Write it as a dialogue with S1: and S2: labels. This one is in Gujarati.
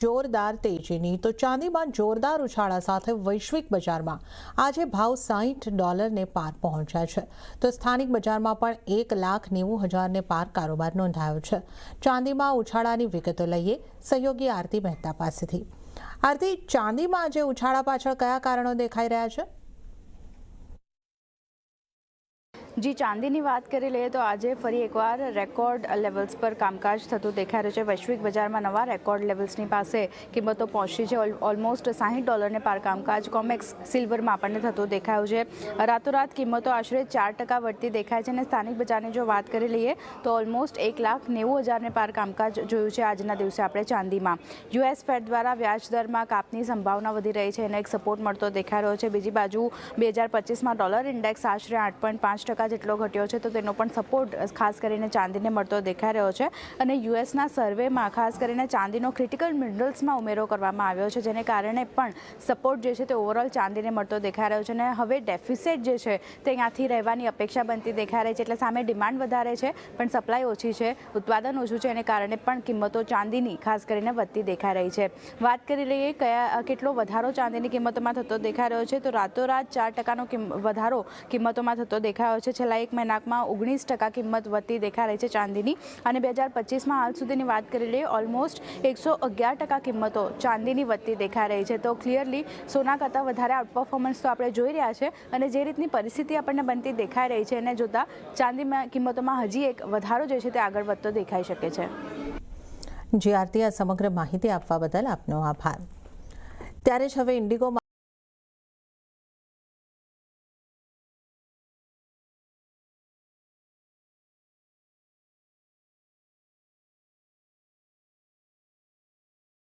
S1: જોરદાર તેજીની તો ચાંદીમાં જોરદાર ઉછાળા સાથે વૈશ્વિક બજારમાં આજે ભાવ $60ને પાર પહોંચ્યા છે તો સ્થાનિક બજારમાં પણ 1,90,000ને પાર કારોબાર નોંધાયો છે। ચાંદીમાં ઉછાળાની વિગતો લઈએ સહયોગી આરતી મહેતા પાસેથી। આરતી, ચાંદીમાં આજે ઉછાળા પાછળ કયા કારણો દેખાઈ રહ્યા છે?
S2: जी चांदीની વાત કરી લઈએ તો આજે ફરી એકવાર રેકોર્ડ લેવલ્સ પર કામકાજ થતું દેખાઈ રહ્યું છે। વૈશ્વિક બજારમાં નવા રેકોર્ડ લેવલ્સની પાસે કિંમતો પહોંચી છે। ઓલમોસ્ટ $60ને પાર કામકાજ કોમેક્સ સિલ્વરમાં આપણને થતું દેખાયું છે। રાતોરાત કિંમતો આશરે 4% વધતી દેખાય છે અને સ્થાનિક બજારની જો વાત કરી લઈએ તો ઓલમોસ્ટ 1,90,000ને પાર કામકાજ જોયું છે આજના દિવસે આપણે ચાંદીમાં। US ફેડ દ્વારા વ્યાજ દરમાં કાપની સંભાવના વધી રહી છે, એને એક સપોર્ટ મળતો દેખાઈ રહ્યો છે। બીજી બાજુ 2025માં ડોલર ઇન્ડેક્સ આશરે 8.5% જેટલો ઘટ્યો છે તો તેનો પણ સપોર્ટ ખાસ કરીને ચાંદીને મળતો દેખાઈ રહ્યો છે અને યુએસના સર્વેમાં ખાસ કરીને ચાંદીનો ક્રિટિકલ મિનરલ્સમાં ઉમેરો કરવામાં આવ્યો છે, જેને કારણે પણ સપોર્ટ જે છે તે ઓવરઓલ ચાંદીને મળતો દેખાઈ રહ્યો છે અને હવે ડેફિસિટ જે છે તે અહીંયાથી રહેવાની અપેક્ષા બનતી દેખાઈ રહી છે। એટલે સામે ડિમાન્ડ વધારે છે પણ સપ્લાય ઓછી છે, ઉત્પાદન ઓછું છે, એને કારણે પણ કિંમતો ચાંદીની ખાસ કરીને વધતી દેખાઈ રહી છે। વાત કરી લઈએ કેટલો વધારો ચાંદીની કિંમતોમાં થતો દેખાઈ રહ્યો છે તો રાતોરાત 4%નો વધારો કિંમતોમાં થતો દેખાયો છે। છેલ્લા એક મહિનામાં 19% કિંમત વધતી દેખાઈ રહી છે ચાંદીની અને 2025માં હાલ સુધીની વાત કરી લઈએ ઓલમોસ્ટ 111% કિંમતો ચાંદીની વધતી દેખાઈ રહી છે। તો ક્લિયરલી સોના કરતાં વધારે આઉટ પરફોર્મન્સ તો આપણે જોઈ રહ્યા છે અને જે રીતની પરિસ્થિતિ આપણને બનતી દેખાઈ રહી છે એને જોતાં ચાંદીમાં કિંમતોમાં હજી એક વધારો જે છે તે આગળ વધતો દેખાઈ શકે છે।
S1: જી આરતી, આ સમગ્ર માહિતી આપવા બદલ આપનો આભાર। ત્યારે જ હવે ઇન્ડિગો